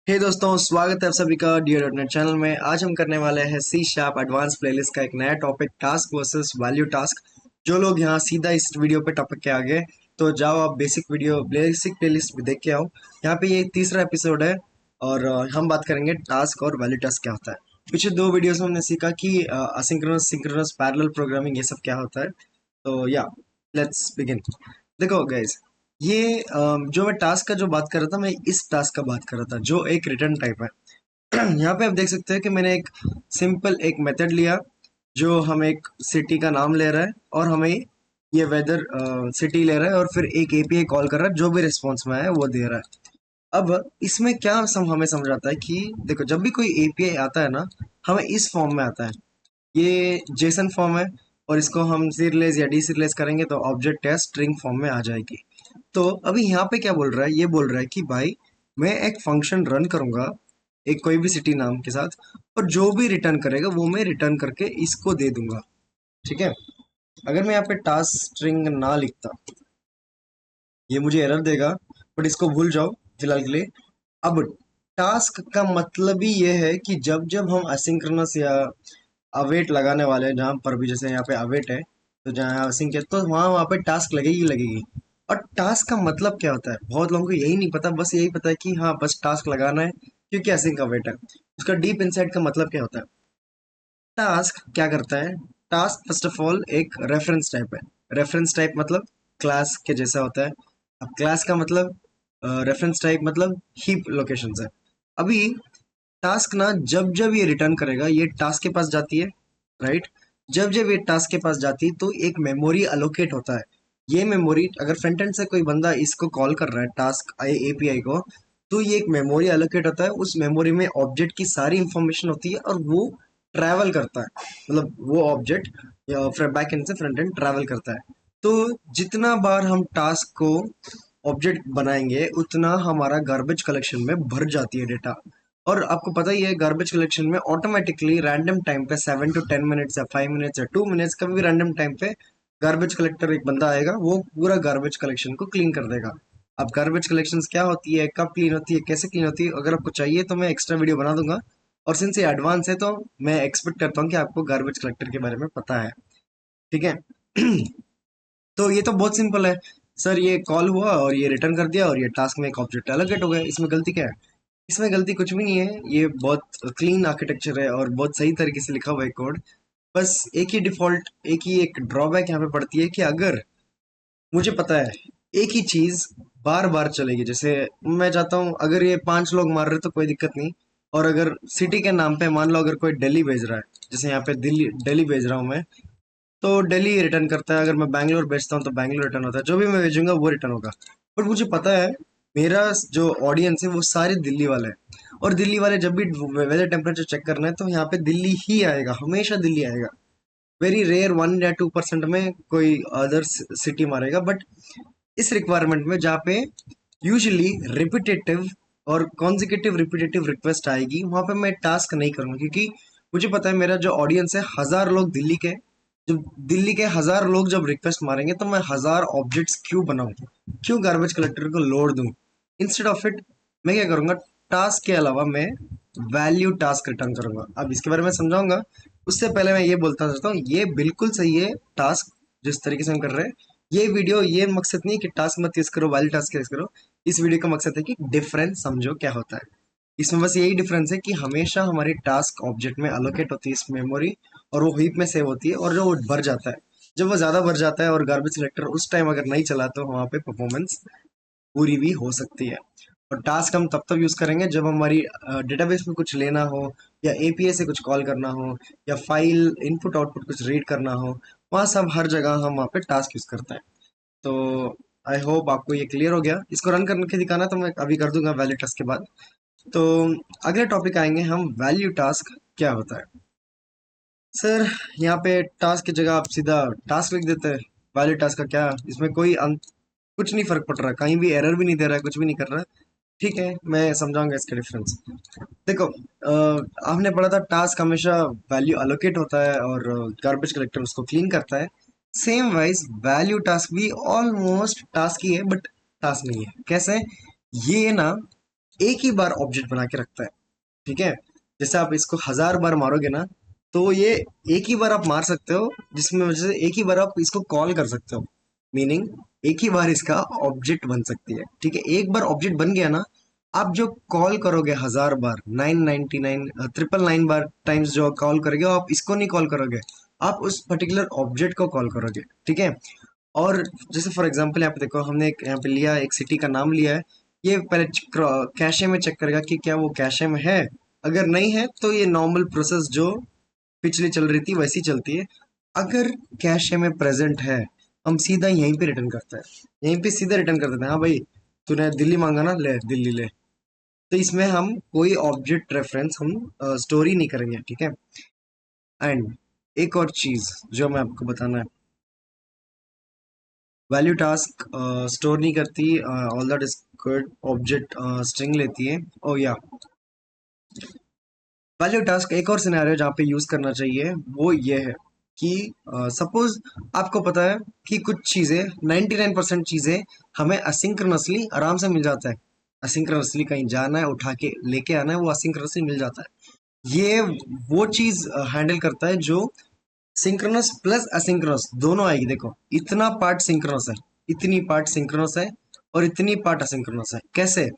हे दोस्तों, स्वागत है आप सभी का डियर डॉट नेट चैनल में। आज हम करने वाले हैं सी शार्प एडवांस प्लेलिस्ट का एक नया topic, task versus value task. जो लोग यहाँ सीधा इस वीडियो पे टॉपिक के आगे, तो जाओ आप बेसिक प्लेलिस्ट भी देख के आओ। यहाँ पे ये तीसरा एपिसोड है और हम बात करेंगे टास्क और वैल्यू टास्क क्या होता है। पिछले दो वीडियोस में हमने सीखा कि असिंक्रोनस, सिंक्रोनस, पैरेलल प्रोग्रामिंग, ये सब क्या होता है। तो या लेट्स बिगिन। देखो गाइस, ये जो मैं टास्क का जो बात कर रहा था, मैं इस टास्क का बात कर रहा था जो एक रिटर्न टाइप है। यहाँ पे आप देख सकते हैं कि मैंने एक सिंपल एक मेथड लिया जो हम एक सिटी का नाम ले रहा है और हमें ये वेदर सिटी ले रहा है और फिर एक एपीआई कॉल कर रहा है, जो भी रिस्पॉन्स में है वो दे रहा है। अब इसमें क्या हमें समझ आता है कि देखो, जब भी कोई एपीआई आता है ना, हमें इस फॉर्म में आता है। ये जेसन फॉर्म है और इसको हम सीरियलाइज या डीसीरियलाइज करेंगे तो ऑब्जेक्ट या स्ट्रिंग फॉर्म में आ जाएगी। तो अभी यहाँ पे क्या बोल रहा है, ये बोल रहा है कि भाई मैं एक फंक्शन रन करूंगा एक कोई भी सिटी नाम के साथ, और जो भी रिटर्न करेगा वो मैं रिटर्न करके इसको दे दूंगा। ठीक है। अगर मैं यहाँ पे टास्क स्ट्रिंग ना लिखता, ये मुझे एरर देगा, बट इसको भूल जाओ फिलहाल के लिए। अब टास्क का मतलब ही ये है कि जब जब हम असिंक्रोनस या अवेट लगाने वाले हैं, जहाँ पर भी जैसे यहाँ पे अवेट है, तो जहाँ असिंक है तो वहाँ वहाँ पे टास्क लगेगी लगेगी। और टास्क का मतलब क्या होता है, बहुत लोगों को यही नहीं पता, बस यही पता है कि हाँ बस टास्क लगाना है क्योंकि असिंक अवेट है। उसका डीप इनसाइट का मतलब क्या होता है। टास्क क्या करता है, टास्क फर्स्ट ऑफ ऑल एक रेफरेंस टाइप है। रेफरेंस टाइप मतलब क्लास के जैसा होता है। अब क्लास का मतलब, रेफरेंस टाइप मतलब हीप लोकेशंस है। अभी टास्क ना जब जब ये रिटर्न करेगा, ये टास्क के पास जाती है, राइट। जब जब ये टास्क के पास जाती है तो एक मेमोरी अलोकेट होता है। ये मेमोरी, अगर फ्रंट एंड से कोई बंदा इसको कॉल कर रहा है टास्क एपीआई को, तो ये एक मेमोरी अलोकेट होता है। उस मेमोरी में ऑब्जेक्ट की सारी इंफॉर्मेशन होती है और वो ट्रैवल करता है। मतलब वो ऑब्जेक्ट बैक एंड से फ्रंट एंड ट्रैवल करता है। तो जितना बार हम टास्क को ऑब्जेक्ट बनाएंगे, उतना हमारा गार्बेज कलेक्शन में भर जाती है डेटा। और आपको पता ही है, गार्बेज कलेक्शन में ऑटोमेटिकली रैंडम टाइम पे 7 to 10 मिनट्स या 5 मिनट्स या 2 मिनट्स, कभी भी रैंडम टाइम पे गार्बेज कलेक्टर एक बंदा आएगा, वो पूरा गार्बेज कलेक्शन को क्लीन कर देगा। अब गार्बेज कलेक्शन क्या होती है, कब क्लीन होती है, कैसे क्लीन होती है, अगर आपको चाहिए तो मैं एक्स्ट्रा वीडियो बना दूंगा। और सिंस ये एडवांस है तो मैं एक्सपेक्ट करता हूँ कि आपको गार्बेज कलेक्टर के बारे में पता है। ठीक है। तो ये तो बहुत सिंपल है। सर ये कॉल हुआ और ये रिटर्न कर दिया और ये टास्क में एक ऑब्जेक्ट एलोकेट हो गया, इसमें गलती क्या है। इसमें गलती कुछ भी नहीं है, ये बहुत क्लीन आर्किटेक्चर है और बहुत सही तरीके से लिखा हुआ है कोड। बस एक ही डिफॉल्ट, एक ड्रॉबैक यहाँ पे पड़ती है कि अगर मुझे पता है एक ही चीज बार बार चलेगी, जैसे मैं चाहता हूँ अगर ये 5 लोग मार रहे तो कोई दिक्कत नहीं, और अगर सिटी के नाम पे मान लो अगर कोई दिल्ली भेज रहा है, जैसे यहाँ पे दिल्ली दिल्ली भेज रहा हूँ मैं, तो दिल्ली रिटर्न करता है। अगर मैं बैंगलोर भेजता हूँ तो बैंगलोर रिटर्न होता है, जो भी मैं भेजूंगा वो रिटर्न होगा। बट मुझे पता है मेरा जो ऑडियंस है वो सारे दिल्ली वाले हैं, और दिल्ली वाले जब भी वेदर टेम्परेचर चेक करना है तो यहाँ पे दिल्ली ही आएगा, हमेशा दिल्ली आएगा। वेरी रेयर 1 या 2% में कोई अदर सिटी मारेगा। बट इस रिक्वायरमेंट में जहाँ पे यूजुअली रिपीटेटिव और कॉन्जिक्यूटिव रिपीटेटिव रिक्वेस्ट आएगी, वहां पे मैं टास्क नहीं करूंगा, क्योंकि मुझे पता है मेरा जो ऑडियंस है 1000 लोग दिल्ली के, जब दिल्ली के 1000 लोग जब रिक्वेस्ट मारेंगे तो मैं 1000 ऑब्जेक्ट्स क्यों बनाऊं, क्यों गार्बेज कलेक्टर को लोड दूं। इंस्टेड ऑफ इट मैं क्या करूंगा, टास्क के अलावा मैं वैल्यू टास्क रिटर्न करूंगा। अब इसके बारे में समझाऊंगा। उससे पहले मैं ये बोलता चाहता हूँ, ये बिल्कुल सही है टास्क जिस तरीके से हम कर रहे हैं। ये वीडियो ये मकसद नहीं कि टास्क मत यूज करो, वैल्यू टास्क यूज करो। इस वीडियो का मकसद है कि डिफरेंस समझो क्या होता है। इसमें बस यही डिफरेंस है कि हमेशा हमारी टास्क ऑब्जेक्ट में अलोकेट होती है इस मेमोरी, और वो हीप में सेव होती है, और जो वो भर जाता है, जब वो ज्यादा भर जाता है और गार्बेज सिलेक्टर उस टाइम अगर नहीं चला तो वहाँ पे परफॉर्मेंस पूरी भी हो सकती है। और टास्क हम तब तक यूज करेंगे जब हमारी डेटाबेस में कुछ लेना हो, या एपीआई से कुछ कॉल करना हो, या फाइल इनपुट आउटपुट कुछ रीड करना हो। वहाँ सब हर जगह हम वहाँ पे टास्क यूज करते हैं। तो आई होप आपको ये क्लियर हो गया। इसको रन करके दिखाना तो मैं अभी कर दूंगा वैल्यू टास्क के बाद। तो अगले टॉपिक आएंगे हम, वैल्यू टास्क क्या होता है। सर यहाँ पे टास्क की जगह आप सीधा टास्क लिख देते हैं। वैल्यू टास्क का क्या, इसमें कोई कुछ नहीं फर्क पड़ रहा, कहीं भी एरर भी नहीं दे रहा है, कुछ भी नहीं कर रहा है। ठीक है, मैं समझाऊंगा इसका डिफरेंस। देखो, आपने पढ़ा था टास्क हमेशा वैल्यू अलोकेट होता है और गार्बेज कलेक्टर उसको क्लीन करता है। सेम वाइज वैल्यू टास्क भी ऑलमोस्ट टास्क ही है, बट टास्क नहीं है। कैसे, ये ना एक ही बार ऑब्जेक्ट बना के रखता है। ठीक है, जैसे आप इसको 1000 बार मारोगे ना, तो ये एक ही बार आप मार सकते हो, जिसमें वजह से एक ही बार आप इसको कॉल कर सकते हो। मीनिंग एक ही बार इसका ऑब्जेक्ट बन सकती है। ठीक है, एक बार ऑब्जेक्ट बन गया ना, आप जो कॉल करोगे 1000 बार, 999 999 बार टाइम्स जो कॉल करोगे, आप इसको नहीं कॉल करोगे, आप उस पर्टिकुलर ऑब्जेक्ट को कॉल करोगे। ठीक है, और जैसे फॉर एग्जांपल यहाँ पे देखो, हमने एक यहाँ पे लिया, एक सिटी का नाम लिया है। ये पहले कैशे में चेक करेगा कि क्या वो कैशे में है। अगर नहीं है तो ये नॉर्मल प्रोसेस जो पिछली चल रही थी वैसी चलती है। अगर कैशे में प्रेजेंट है, हम सीधा यहीं पे रिटर्न करते हैं, यहीं पे सीधा रिटर्न कर देते हैं। हाँ भाई, तूने दिल्ली मांगा ना, ले दिल्ली ले। तो इसमें हम कोई ऑब्जेक्ट रेफरेंस हम स्टोरी नहीं करेंगे। ठीक है, एंड एक और चीज जो मैं आपको बताना है, वैल्यू टास्क स्टोर नहीं करती, all that is good. Object string लेती है। ओ या, वैल्यू टास्क एक और सिनेरियो जहाँ पे यूज करना चाहिए वो ये है कि सपोज आपको पता है कि कुछ चीजें, 99% चीजें हमें असिंक्रोनसली आराम से मिल जाता है। असिंक्रोनसली कहीं जाना है, उठा के लेके आना है, वो असिंक्रोनसली मिल जाता है। ये वो चीज हैंडल करता है जो सिंक्रोनस प्लस असिंक्रोनस दोनों आएगी। देखो, इतना पार्ट सिंक्रोनस है, इतनी पार्ट सिंक्रोनस है, और इतनी पार्ट असिंक्रोनस है। कैसे?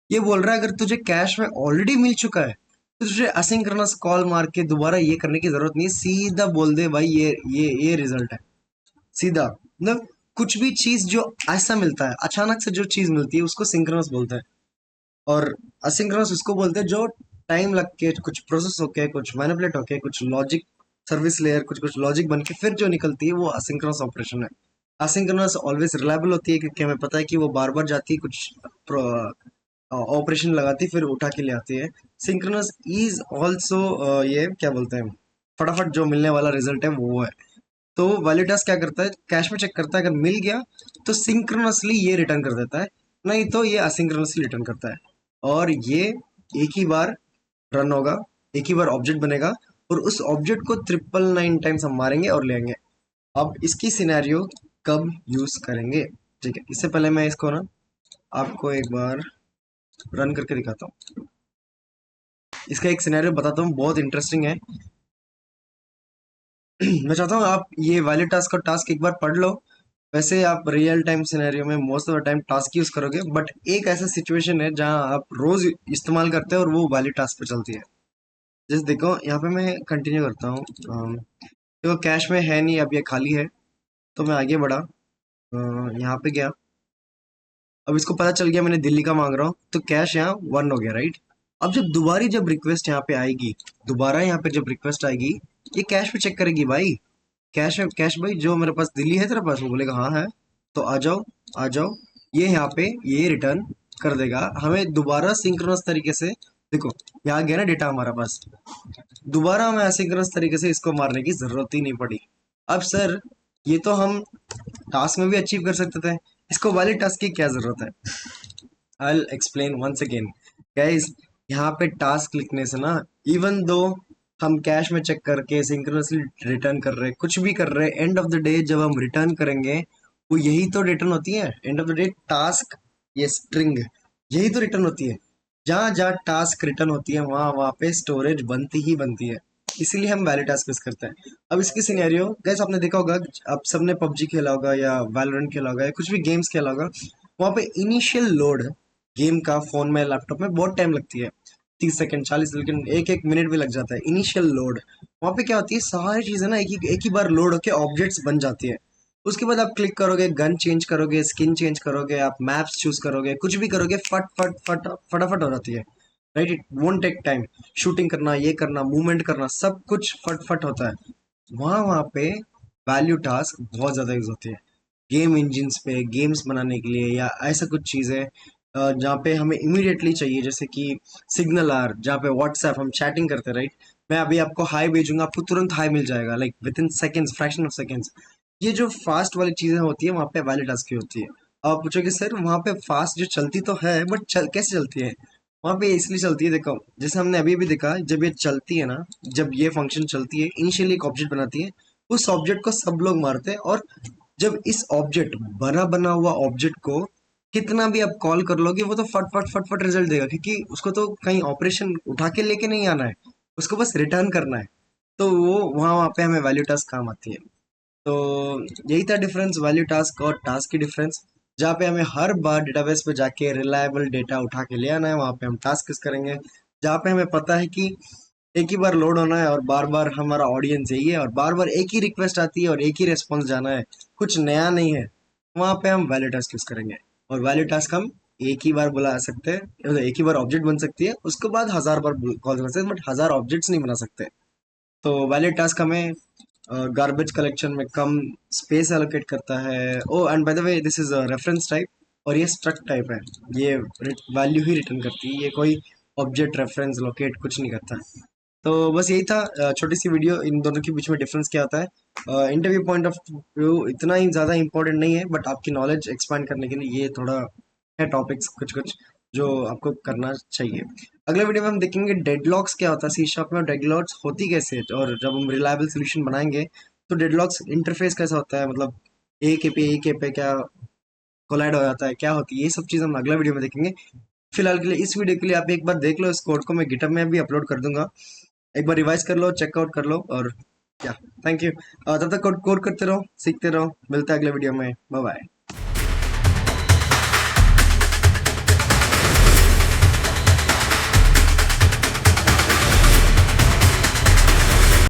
ये बोल रहा है अगर तुझे कैश में ऑलरेडी मिल चुका है, तो तुझे असिंक्रोनस कॉल मार के दोबारा ये करने की जरूरत नहीं है। सीधा बोल दे भाई, ये रिजल्ट है। सीधा मतलब कुछ भी चीज जो ऐसा मिलता है, अचानक से जो चीज मिलती है, उसको सिंक्रोनस बोलते हैं। और असिंक्रोनस उसको बोलते हैं जो टाइम लग के, कुछ प्रोसेस होके, कुछ मैनिपुलेट होके, कुछ लॉजिक सर्विस लेयर, कुछ कुछ लॉजिक बन के फिर जो निकलती है, वो असिंक्रोनस ऑपरेशन है। असिंक्रोनस ऑलवेज रिलायबल होती है, क्योंकि हमें पता है कि वो बार बार जाती है, कुछ ऑपरेशन लगाती है, फिर उठा के ले आती है। सिंक्रोनस इज ऑल्सो, ये क्या बोलते हैं, फटाफट जो मिलने वाला रिजल्ट है वो है। तो वैलिडास क्या करता है, कैश में चेक करता है, अगर मिल गया तो सिंक्रोनसली ये रिटर्न कर देता है, नहीं तो ये असिंक्रोनसली रिटर्न करता है। और ये एक ही बार रन होगा, एक ही बार ऑब्जेक्ट बनेगा, और उस ऑब्जेक्ट को 999 टाइम्स हम मारेंगे और लेंगे। अब इसकी सिनेरियो कब यूज करेंगे? ठीक है, इससे पहले मैं इसको ना आपको एक बार रन करके दिखाता हूँ। इसका एक सिनेरियो बताता हूँ, बहुत इंटरेस्टिंग है। मैं चाहता हूँ आप ये वैलिड टास्क का टास्क एक बार पढ़ लो। वैसे आप रियल टाइम सिनेरियो में most of the time task use करोगे, बट एक ऐसा सिचुएशन है जहाँ आप रोज इस्तेमाल करते हैं और वो वैलिड टास्क पे चलती है। जैसे देखो, यहाँ पे मैं कंटिन्यू करता हूँ। देखो, कैश में है नहीं, अब ये खाली है, तो मैं आगे बढ़ा, यहाँ पे गया। अब इसको पता चल गया मैंने दिल्ली का मांग रहा हूँ, तो कैश यहाँ 1 हो गया, राइट। अब जब रिक्वेस्ट यहाँ पे आएगी, दोबारा यहाँ पे जब रिक्वेस्ट आएगी, ये कैश पे चेक करेगी भाई। कैश भाई, जो मेरे पास दिल्ली है तेरे पास, वो बोलेगा हाँ है, तो आ जाओ, आ जाओ। ये यहाँ पे ये रिटर्न कर देगा हमें दोबारा सिंक्रोनस तरीके से। देखो, यहाँ गया ना डेटा हमारा पास, दोबारा हमें असिंक्रोनस तरीके से इसको मारने की जरूरत ही नहीं पड़ी। अब सर, ये तो हम टास्क में भी अचीव कर सकते थे, इसको वाले टास्क की क्या जरूरत है? I explain once again guys. यहाँ पे टास्क लिखने से ना, इवन दो हम कैश में चेक करके सिंक्रोनसली रिटर्न कर रहे, कुछ भी कर रहे, एंड ऑफ द डे जब हम रिटर्न करेंगे, वो यही तो रिटर्न होती है। End of the day task, ये स्ट्रिंग, यही तो रिटर्न होती है। जहाँ जहाँ टास्क रिटर्न होती है, वहाँ वहाँ पे स्टोरेज बनती ही बनती है। इसीलिए हम वैलिड टास्क यूज करते हैं। अब इसकी सिनेरियो गैस, आपने देखा होगा, आप सबने पबजी खेला होगा या वैलोरेंट खेला होगा या कुछ भी गेम्स खेला होगा, वहाँ पे इनिशियल लोड गेम का फोन में, लैपटॉप में बहुत टाइम लगती है, 30 सेकंड, 40 सेकंड, एक एक मिनट भी लग जाता है इनिशियल लोड। वहाँ पे क्या होती है, सारी चीजें ना एक ही बार लोड होके ऑब्जेक्ट्स बन जाती है। उसके बाद आप क्लिक करोगे, गन चेंज करोगे, स्किन चेंज करोगे, आप मैप्स चूज करोगे, कुछ भी करोगे, फट फट फट फटाफट हो जाती है, right. It won't take time. Shooting करना, ये करना, मूवमेंट करना, सब कुछ फट फट होता है। वहाँ पे वैल्यू टास्क बहुत ज्यादा यूज होती है गेम इंजिन्स पे, गेम्स बनाने के लिए, या ऐसा कुछ चीज़ है जहाँ पे हमें इमीडिएटली चाहिए, जैसे कि सिग्नल आर, जहाँ पे व्हाट्सएप हम चैटिंग करते, राइट। मैं अभी आपको हाई भेजूंगा, आपको तुरंत हाई मिल जाएगा, like with in seconds, fraction of seconds. ये जो फास्ट वाली चीज़ें होती है, वहाँ पे वैलिड टास्क की होती है। अब आप पूछोगे सर, वहाँ पे फास्ट जो चलती तो है, बट कैसे चलती है? वहाँ पे इसलिए चलती है, देखो, जैसे हमने अभी भी देखा, जब ये चलती है ना, जब ये फंक्शन चलती है, इनिशियली एक ऑब्जेक्ट बनाती है, उस ऑब्जेक्ट को सब लोग मारते हैं, और जब इस ऑब्जेक्ट, बना बना हुआ ऑब्जेक्ट को कितना भी आप कॉल कर लोगे वो तो फट फट फट फट रिजल्ट देगा, क्योंकि उसको तो कहीं ऑपरेशन उठा के लेके नहीं आना है, उसको बस रिटर्न करना है। तो वो वहाँ वहाँ पे हमें वैल्यू टास्क काम आती है। तो यही था डिफरेंस, वैल्यू टास्क और टास्क की डिफरेंस। जहाँ पे हमें हर बार डेटाबेस पे जाके रिलायबल डेटा उठा के ले आना है, वहाँ पे हम टास्क किस करेंगे। जहाँ पे हमें पता है कि एक ही बार लोड होना है और बार बार हमारा ऑडियंस यही है और बार बार एक ही रिक्वेस्ट आती है और एक ही रेस्पॉन्स जाना है, कुछ नया नहीं है, वहाँ पे हम वैल्यू टास्क यूज करेंगे। और वैल्यू टास्क हम एक ही बार बुला सकते हैं, मतलब एक ही बार ऑब्जेक्ट बन सकती है, उसके बाद हजार बार कॉल कर सकते हैं, बट हजार ऑब्जेक्ट्स नहीं बना सकते। तो वैलिड टास्क हमें गार्बेज कलेक्शन में कम स्पेस एलोकेट करता है। Oh and by the way this is reference type और ये स्ट्रक्ट टाइप है। ये वैल्यू ही रिटर्न करती है, ये कोई ऑब्जेक्ट रेफरेंस लोकेट कुछ नहीं करता। तो बस यही था, छोटी सी वीडियो, इन दोनों के बीच में डिफरेंस क्या होता है। इंटरव्यू पॉइंट ऑफ व्यू इतना ही ज़्यादा इंपॉर्टेंट नहीं है, बट आपकी नॉलेज एक्सपांड करने के लिए ये थोड़ा है टॉपिक्स कुछ कुछ जो आपको करना चाहिए। अगले वीडियो में हम देखेंगे डेडलॉक्स क्या होता है सी शार्प में, और डेडलॉक्स होती कैसे है, और जब हम रिलायबल सोल्यूशन बनाएंगे तो डेडलॉक्स इंटरफेस कैसा होता है, मतलब ए के पे क्या कोलाइड हो जाता है, क्या होती है, ये सब चीज़ हम अगला वीडियो में देखेंगे। फिलहाल के लिए इस वीडियो के लिए आप एक बार देख लो, इस कोड को मैं गिटहब में भी अपलोड कर दूंगा, एक बार रिवाइज कर लो, चेकआउट कर लो, और क्या, थैंक यू। तब तक कोड कोड करते रहो, सीखते रहो, मिलते हैं अगले वीडियो में, बाय बाय।